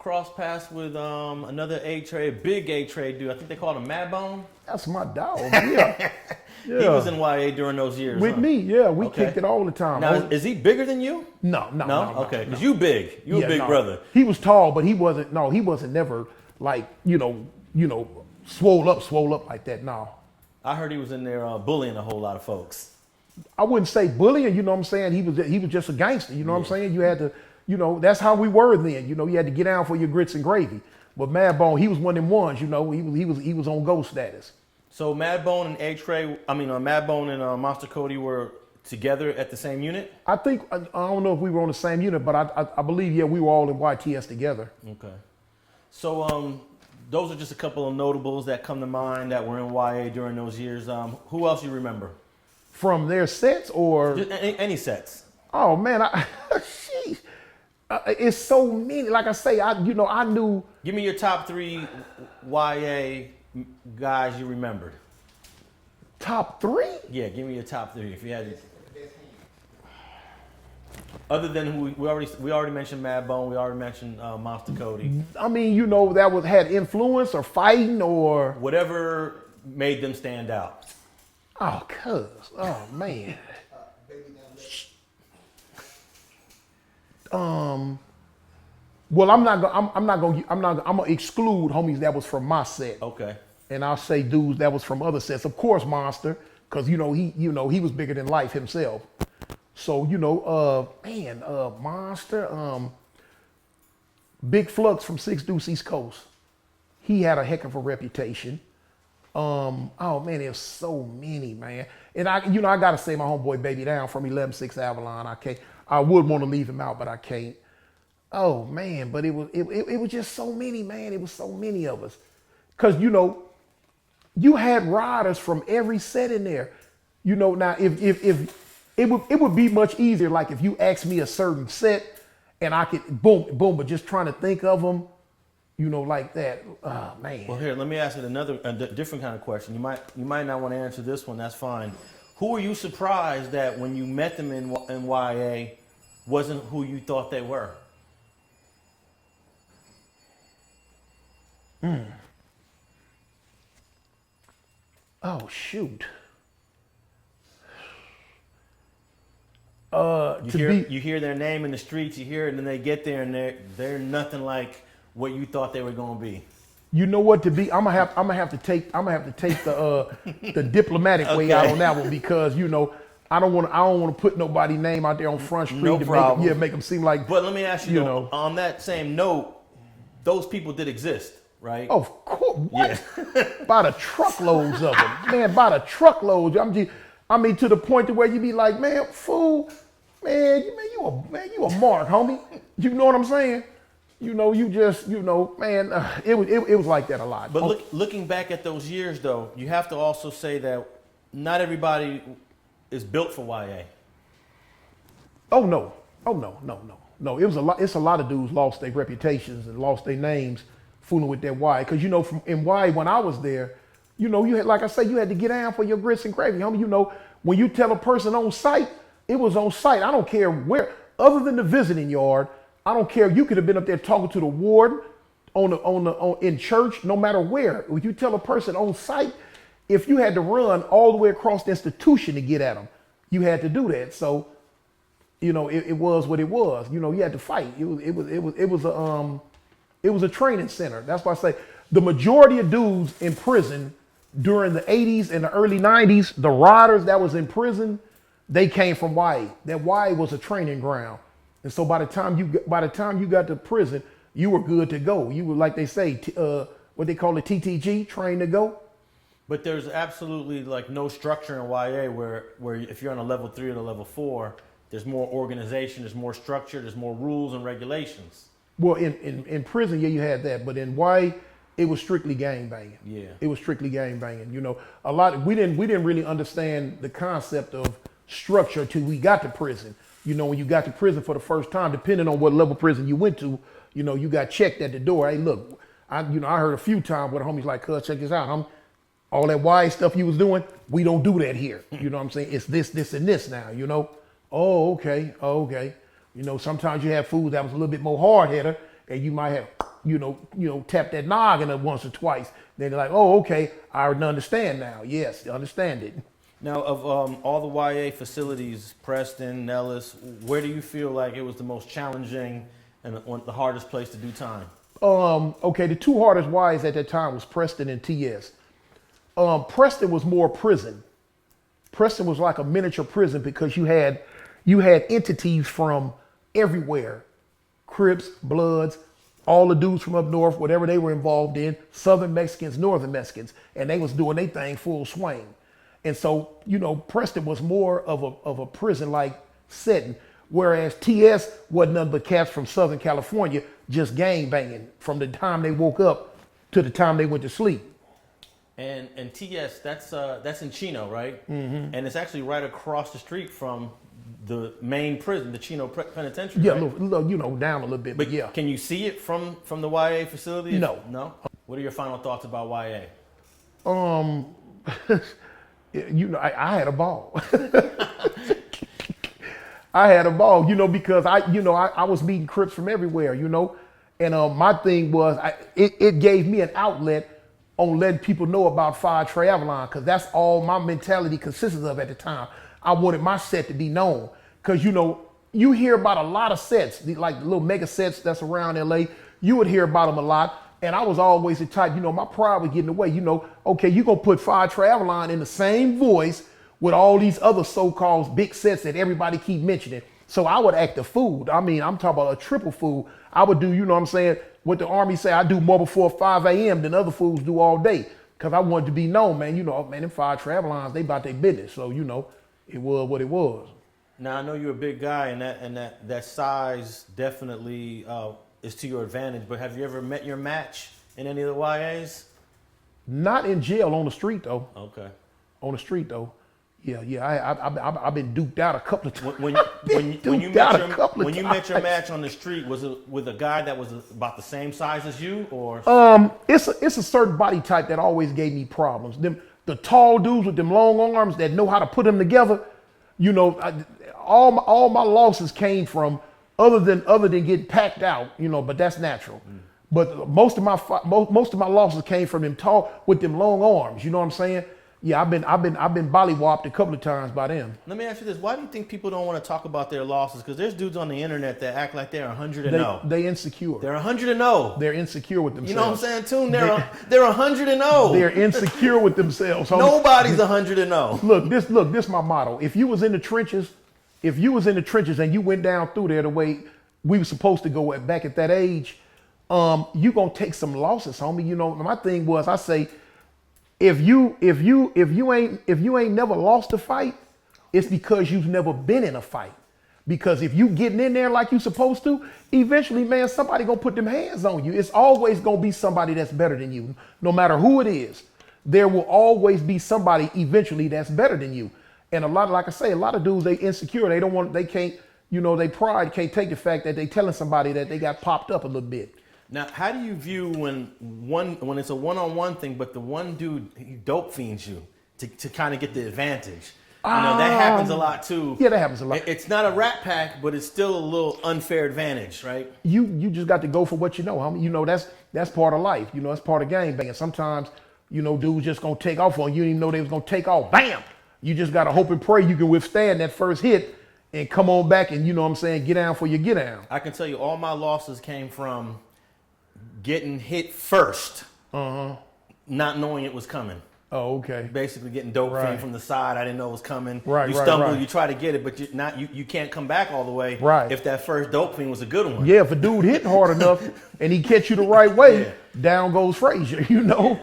cross paths with another A-Trade, big A-Trade dude. I think they called him Mad Bone. That's my dog. Yeah. He was in YA during those years. With me, yeah. We Okay. kicked it all the time. Now, is he bigger than you? No. Okay, because you big. You a big brother. He was tall, but he wasn't. No, he wasn't never like swole up like that. No. I heard he was in there bullying a whole lot of folks. I wouldn't say bullying. You know what I'm saying? He was just a gangster. You know what I'm saying? You had to. That's how we were then. You had to get down for your grits and gravy. But Mad Bone, he was one of them ones. He was on ghost status. So Mad Bone and A-Tray, Mad Bone and Monster Cody were together at the same unit? I think, I don't know if we were on the same unit, but I believe, yeah, we were all in YTS together. Okay. So those are just a couple of notables that come to mind that were in YA during those years. Who else you remember? From their sets or? Just any sets. Oh, man, sheesh. It's so many. Like I say, I knew. Give me your top 3 YA guys you remembered. Top 3? Yeah, give me your top 3 if you had it. Other than who we already mentioned Mad Bone, we already mentioned Monster Cody. I mean, that had influence or fighting or whatever made them stand out. Oh man. Well, I'm gonna exclude homies that was from my set. Okay. And I'll say dudes that was from other sets. Of course, Monster, because he was bigger than life himself. So Monster, Big Flux from 6 Deuce East Coast. He had a heck of a reputation. There's so many, man. And I gotta say my homeboy Baby Down from 11-6 Avalon. I would want to leave him out, but I can't. Oh man, but it was just so many, man. It was so many of us. Cause you had riders from every set in there. Now if it would be much easier, like if you asked me a certain set and I could boom, but just trying to think of them, like that. Oh man. Well, here, let me ask you a different kind of question. You might not want to answer this one. That's fine. Who were you surprised that when you met them in YA wasn't who you thought they were? Oh shoot. You hear their name in the streets, you hear it, and then they get there and they're nothing like what you thought they were gonna be. You know what to be? I'm gonna have to take the diplomatic way out on that one because I don't want to put nobody's name out there on Front Street to make them seem like. But let me ask you, on that same note, those people did exist, right? Of course. What? Yeah. By the truckloads of them, man. By the truckloads. I mean, to the point to where you be like, man, fool, you a mark, homie. You know what I'm saying? It was like that a lot. But looking back at those years, though, you have to also say that not everybody is built for YA. Oh no. It's a lot of dudes lost their reputations and lost their names fooling with that YA. Because in YA when I was there, you had, like I say, you had to get down for your grits and gravy, homie. When you tell a person on site, it was on site. I don't care where, other than the visiting yard. I don't care. You could have been up there talking to the warden in church, no matter where. If you tell a person on site, if you had to run all the way across the institution to get at them, you had to do that. So, it was what it was. You had to fight. It was a training center. That's why I say the majority of dudes in prison during the 80s and the early 90s, the riders that was in prison, they came from YA. That YA was a training ground. And so by the time you got to prison, you were good to go. You were, like they say, what they call it, TTG, trained to go. But there's absolutely like no structure in YA where if you're on a level 3 or a level 4, there's more organization, there's more structure, there's more rules and regulations. Well, in prison, yeah, you had that, but in YA, it was strictly gang banging. Yeah, it was strictly gang banging. We didn't really understand the concept of structure until we got to prison. When you got to prison for the first time, depending on what level prison you went to, you got checked at the door. Hey, look, I heard a few times where the homies like, cuz, check this out, homie. All that YA stuff you was doing, we don't do that here. You know what I'm saying? It's this, and this now, Oh, okay. Sometimes you have fools that was a little bit more hard-headed, and you might have tap that noggin once or twice. Then they're like, oh, okay, I understand now. Yes, understand it. Now, of all the YA facilities, Preston, Nellis, where do you feel like it was the most challenging and the hardest place to do time? Okay, the two hardest Ys at that time was Preston and TS. Preston was more prison. Preston was like a miniature prison because you had entities from everywhere. Crips, Bloods, all the dudes from up north, whatever they were involved in, Southern Mexicans, Northern Mexicans, and they was doing their thing full swing. And so, Preston was more of a prison-like setting, whereas TS wasn't nothing but cats from Southern California just gang banging from the time they woke up to the time they went to sleep. And TS, that's in Chino, right? Mm-hmm. And it's actually right across the street from the main prison, the Chino Penitentiary. Yeah, right? look, down a little bit, but yeah. Can you see it from the YA facility? No. No? What are your final thoughts about YA? I had a ball. I had a ball, because I was meeting Crips from everywhere, and my thing was it gave me an outlet on letting people know about Fire Trey Avalon, because that's all my mentality consisted of at the time. I wanted my set to be known, because you hear about a lot of sets, like the little mega sets that's around LA. You would hear about them a lot. And I was always the type, my pride would get in the way. Okay, you're going to put Fire Trey Avalon in the same voice with all these other so-called big sets that everybody keep mentioning. So I would act a fool. I mean, I'm talking about a triple fool. I would do, what the Army say, I do more before 5 a.m. than other fools do all day. Because I wanted to be known, man. Them Fire Trey Avalons, they about their business. So, it was what it was. Now, I know you're a big guy, and that size definitely is to your advantage, but have you ever met your match in any of the YAs? Not in jail, on the street though. Okay. On the street though. Yeah. I've been duked out a couple of times. When you met your match on the street, was it with a guy that was about the same size as you, or? It's a certain body type that always gave me problems. The tall dudes with them long arms that know how to put them together. All my losses came from other than getting packed out, but that's natural. But most of my losses came from them tall with them long arms. You know what I'm saying? Yeah, I've been bollywopped a couple of times by them. Let me ask you this: why do you think people don't want to talk about their losses? Because there's dudes on the internet that act like they're 100-0. They insecure. They're 100-0. They're insecure with themselves. You know what I'm saying, Tune? They're 100-0. They're insecure with themselves. Nobody's 100-0. Look, this my motto. If you was in the trenches and you went down through there the way we were supposed to go back at that age, you gonna take some losses, homie. My thing was, I say, if you ain't never lost a fight, it's because you've never been in a fight. Because if you getting in there like you supposed to, eventually, man, somebody gonna put them hands on you. It's always gonna be somebody that's better than you, no matter who it is. There will always be somebody eventually that's better than you. And a lot of dudes, they insecure. They can't, they pride can't take the fact that they telling somebody that they got popped up a little bit. Now, how do you view when it's a one-on-one thing, but the one dude, he dope fiends you to kind of get the advantage? That happens a lot too. Yeah, that happens a lot. It's not a rat pack, but it's still a little unfair advantage, right? You just got to go for what you know, homie. That's part of life. That's part of gang banging. Sometimes, dudes just gonna take off on you. You didn't even know they was gonna take off. Bam! You just gotta hope and pray you can withstand that first hit and come on back and get down for your get down. I can tell you all my losses came from getting hit first, not knowing it was coming. Oh, okay. Basically getting dope fiend from the side. I didn't know it was coming. Right, you stumble, you try to get it, but you can't come back all the way. Right. If that first dope fiend was a good one. Yeah, if a dude hitting hard enough and he catch you the right way, down goes Frazier,